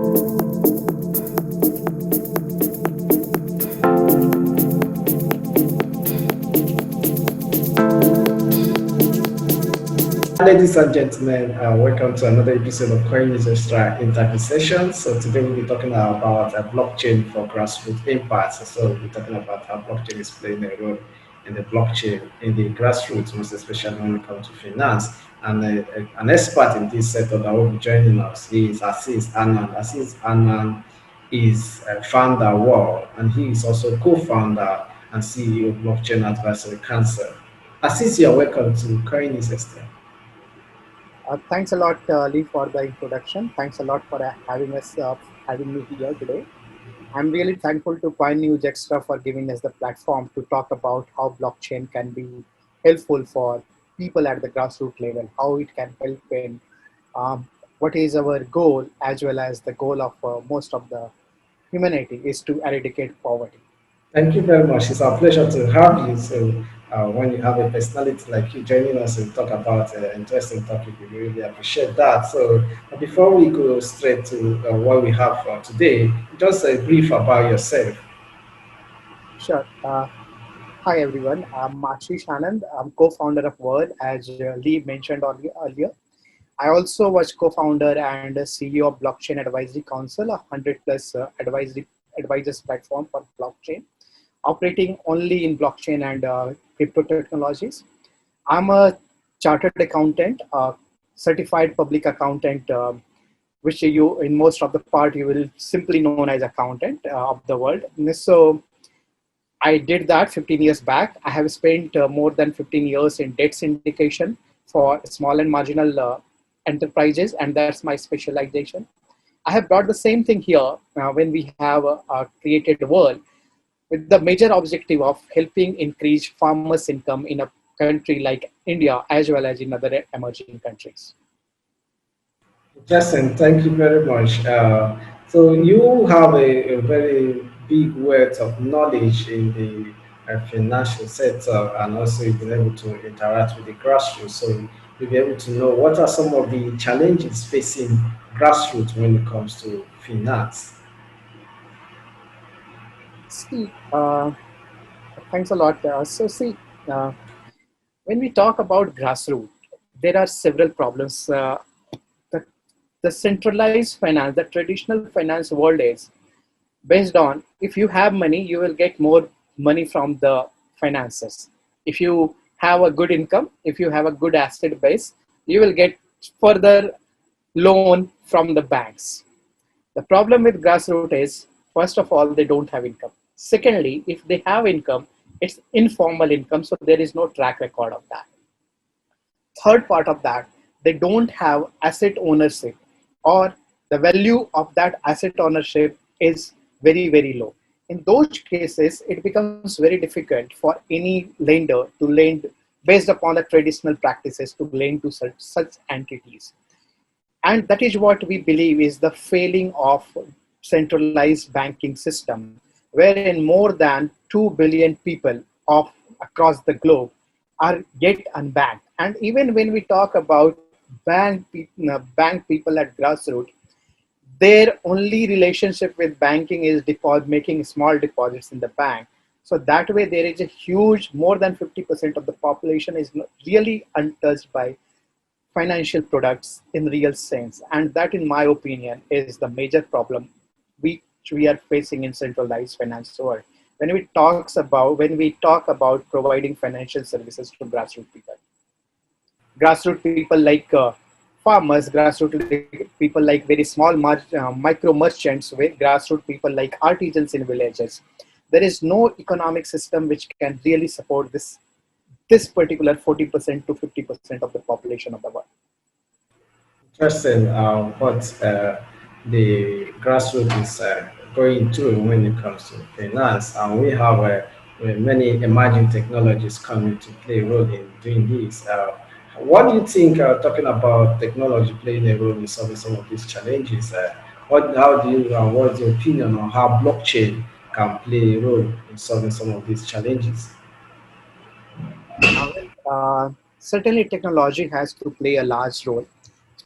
Ladies and gentlemen, welcome to another episode of CoinNewsExtra interview session. So today we'll be talking about blockchain for grassroots impact. So we'll be talking about how blockchain is playing a role in the blockchain, in the grassroots, most especially when it comes to finance. And an expert in this sector that will be joining us is Ashish Anand. Ashish Anand is a founder of Whrrl, and he is also co-founder and CEO of Blockchain Advisory Council. Ashish, you're welcome to CoinNewsExtra. Thanks a lot, Lee, for the introduction. Thanks a lot for having me here today. I'm really thankful to Coin News Extra for giving us the platform to talk about how blockchain can be helpful for people at the grassroots level, how it can help in um, what is our goal, as well as the goal of most of the humanity is to eradicate poverty. Thank you very much. It's our pleasure to have you. So, when you have a personality like you joining us and talk about an interesting topic, we really appreciate that. So, before we go straight to what we have for today, just a brief about yourself. Sure. Hi, everyone. I'm Ashish Anand. I'm co-founder of Whrrl, as Lee mentioned earlier. I also was co-founder and CEO of Blockchain Advisory Council, a 100 plus advisory advisors platform for blockchain, operating only in blockchain and crypto technologies. I'm a chartered accountant, certified public accountant, which you in most of the part you will simply known as accountant of the world. So I did that 15 years back. I have spent more than 15 years in debt syndication for small and marginal enterprises, and that's my specialization. I have brought the same thing here when we have created Whrrl with the major objective of helping increase farmers' income in a country like India as well as in other emerging countries. Justin, thank you very much. So, you have a very big wealth of knowledge in the financial sector, and also you've been able to interact with the grassroots. So, you'll be able to know what are some of the challenges facing grassroots when it comes to finance. See, thanks a lot. Uh, when we talk about grassroots, there are several problems. The, the centralized finance, the traditional finance world is based on if you have money, you will get more money from the finances. If you have a good income, if you have a good asset base, you will get further loan from the banks. The problem with grassroots is, first of all, they don't have income. Secondly, if they have income, it's informal income, so there is no track record of that. Third part of that, they don't have asset ownership, or the value of that asset ownership is very, very low. In those cases, it becomes very difficult for any lender to lend based upon the traditional practices to lend to such entities. And that is what we believe is the failing of centralized banking system, wherein more than 2 billion people of across the globe are yet unbanked. And even when we talk about bank people at grassroots, their only relationship with banking is making small deposits in the bank. So that way there is a huge, more than 50% of the population is really untouched by financial products in real sense. And that, in my opinion, is the major problem which we are facing in centralized finance world. When we talk about providing financial services to grassroots people, grassroots people like farmers, people like very small micro merchants, with grassroots people like artisans in villages. There is no economic system which can really support this particular 40% to 50% of the population of the world. Interesting what the grassroots is going through when it comes to finance, and we have many emerging technologies coming to play a role in doing this. What do you think, talking about technology playing a role in solving some of these challenges? What's your opinion on how blockchain can play a role in solving some of these challenges? Certainly, technology has to play a large role.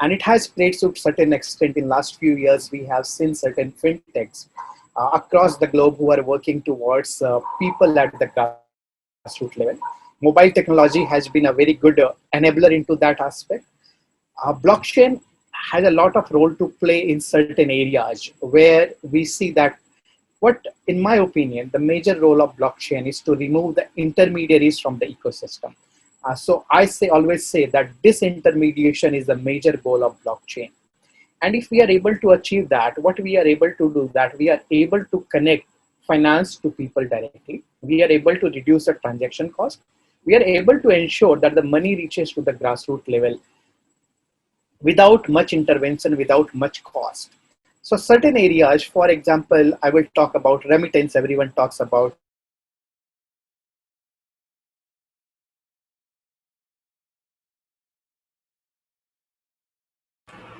and it has played to a certain extent. In last few years, we have seen certain fintechs across the globe who are working towards people at the grassroots level. Mobile technology has been a very good enabler into that aspect. Blockchain has a lot of role to play in certain areas where we see that what, in my opinion, the major role of blockchain is to remove the intermediaries from the ecosystem. So I always say that disintermediation is the major goal of blockchain. And if we are able to achieve that, what we are able to do that we are able to connect finance to people directly. We are able to reduce the transaction cost. We are able to ensure that the money reaches to the grassroots level without much intervention, without much cost. So certain areas, for example, I will talk about remittance. Everyone talks about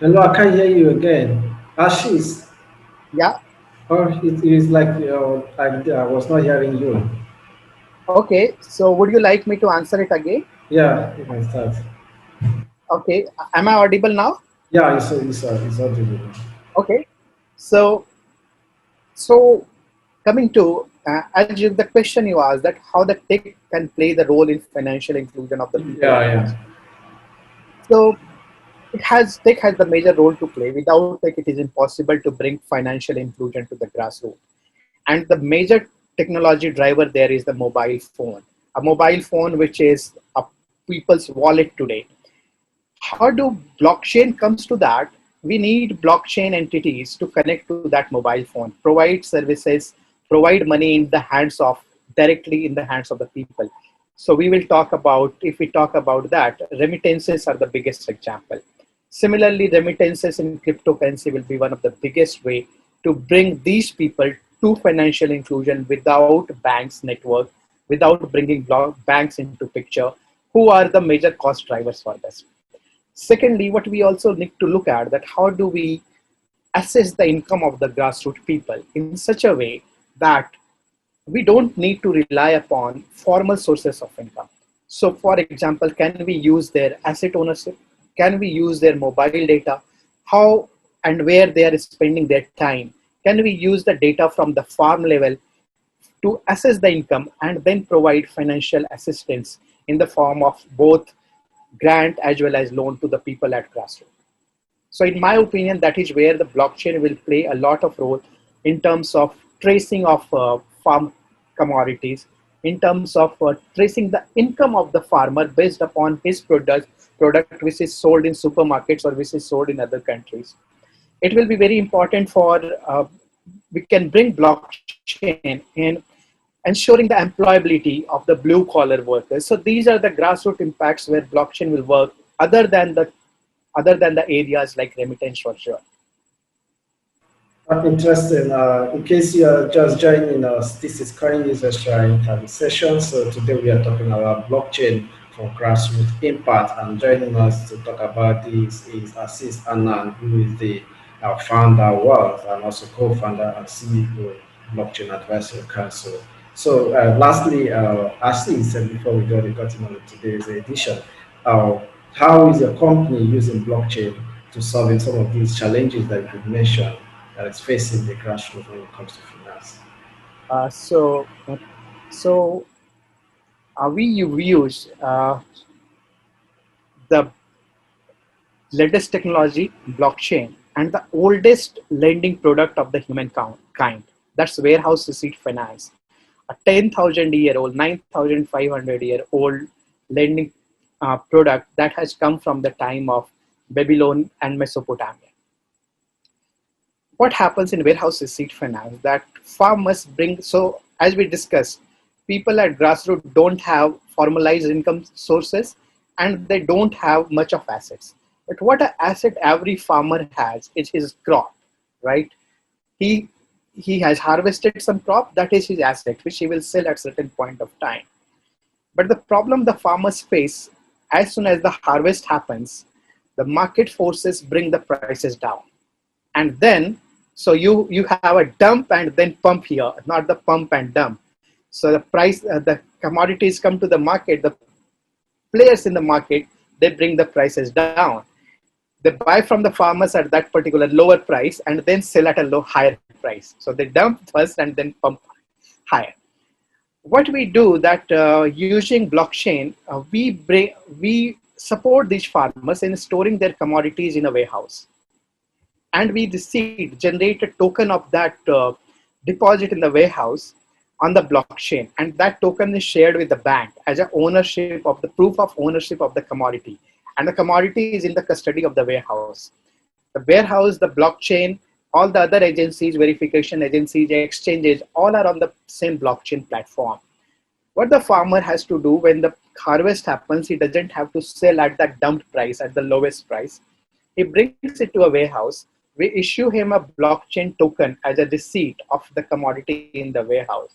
Hello, I can't hear you again. Ashish, yeah. oh, it is like I was not hearing you. Okay, so would you like me to answer it again? Yeah, you can start. Okay, am I audible now? Yeah, it's audible. Okay, so so coming to the question you asked, that how the tech can play the role in financial inclusion of the people Yeah, at yeah. grassroots. So tech has the major role to play. Without tech, it is impossible to bring financial inclusion to the grassroots. And the major technology driver there is the mobile phone. A mobile phone, which is a people's wallet today. How do blockchain comes to that? We need blockchain entities to connect to that mobile phone, provide services, provide money in the hands of, directly in the hands of the people. So we will talk about, if we talk about that, remittances are the biggest example. Similarly, remittances in cryptocurrency will be one of the biggest way to bring these people to financial inclusion without banks network, without bringing banks into picture, who are the major cost drivers for this. Secondly, what we also need to look at, that how do we assess the income of the grassroots people in such a way that we don't need to rely upon formal sources of income. So for example, can we use their asset ownership? Can we use their mobile data? How and where they are spending their time? Can we use the data from the farm level to assess the income and then provide financial assistance in the form of both grant as well as loan to the people at grassroots? So in my opinion, that is where the blockchain will play a lot of role in terms of tracing of farm commodities, in terms of tracing the income of the farmer based upon his product which is sold in supermarkets or which is sold in other countries. It will be very important for we can bring blockchain in ensuring the employability of the blue collar workers. So these are the grassroots impacts where blockchain will work, other than the areas like remittance for sure. Interesting. In case you are just joining us, this is CoinNewsExtra interview session. So today we are talking about blockchain for grassroots impact. And joining us to talk about this is Ashish Anand, who is the founder of Whrrl and also co-founder and CEO Blockchain Advisory Council. So lastly, Ashish said before we got into today's edition, uh, how is your company using blockchain to solving some of these challenges that you mentioned that is facing the grassroots when it comes to finance? Uh, so, uh, so we use the latest technology, blockchain, and the oldest lending product of the humankind. That's warehouse receipt finance, a 10,000-year-old, 9,500-year-old lending product that has come from the time of Babylon and Mesopotamia. What happens in warehouse receipt finance, that farmers bring, so as we discussed, people at grassroots don't have formalized income sources and they don't have much of assets. But what an asset every farmer has is his crop, right? He he has harvested some crop, that is his asset, which he will sell at certain point of time. But the problem the farmers face, as soon as the harvest happens, the market forces bring the prices down. And then, so you have a dump and then pump here, not the pump and dump. So the commodities come to the market, the players in the market, they bring the prices down. They buy from the farmers at that particular lower price and then sell at a higher price. So they dump first and then pump higher. What we do that using blockchain, we support these farmers in storing their commodities in a warehouse, and we receive generate a token of that deposit in the warehouse on the blockchain, and that token is shared with the bank as a ownership of the proof of ownership of the commodity, and the commodity is in the custody of the warehouse. The warehouse, the blockchain, all the other agencies, verification agencies, exchanges, all are on the same blockchain platform. What the farmer has to do when the harvest happens, he doesn't have to sell at that dumped price, at the lowest price. He brings it to a warehouse. We issue him a blockchain token as a receipt of the commodity in the warehouse.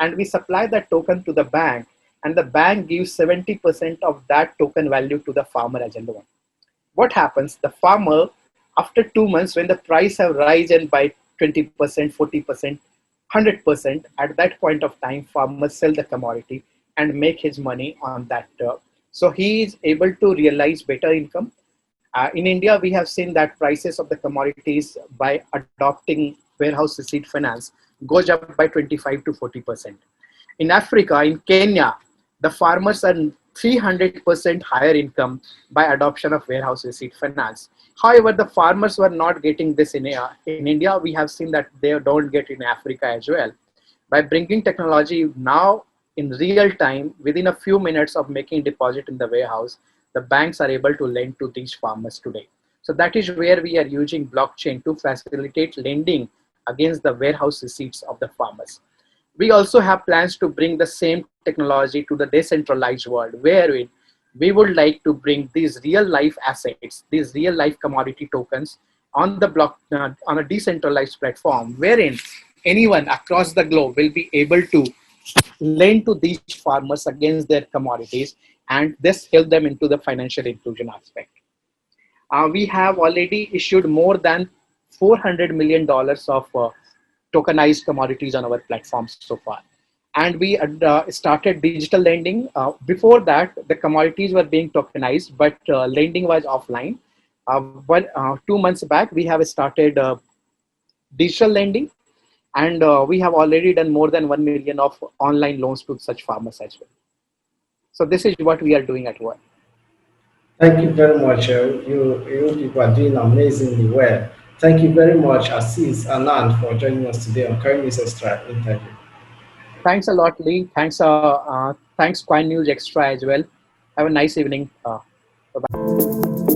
And we supply that token to the bank, and the bank gives 70% of that token value to the farmer as a loan. What happens? The farmer, after 2 months, when the price have risen by 20%, 40%, 100%, at that point of time, farmers sell the commodity and make his money on that. So he is able to realize better income. In India, we have seen that prices of the commodities by adopting warehouse receipt finance goes up by 25 to 40%. In Africa, in Kenya, the farmers earn 300% higher income by adoption of warehouse receipt finance. However, the farmers were not getting this in India. We have seen that they don't get in Africa as well. By bringing technology now in real time, within a few minutes of making deposit in the warehouse, the banks are able to lend to these farmers today. So that is where we are using blockchain to facilitate lending against the warehouse receipts of the farmers. We also have plans to bring the same technology to the decentralized world, wherein we would like to bring these real life assets, these real life commodity tokens on the on a decentralized platform, wherein anyone across the globe will be able to lend to these farmers against their commodities, and this help them into the financial inclusion aspect. We have already issued more than $400 million of tokenized commodities on our platforms so far. And we started digital lending. Before that, the commodities were being tokenized, but lending was offline. But 2 months back, we have started digital lending, and we have already done more than 1 million of online loans to such farmers as well. So this is what we are doing at work. Thank you very much. You people are doing amazingly well. Thank you very much, Ashish Anand, for joining us today on CoinNewsExtra interview. Thanks a lot, Lee. Thanks Coin News Extra as well. Have a nice evening. Bye-bye.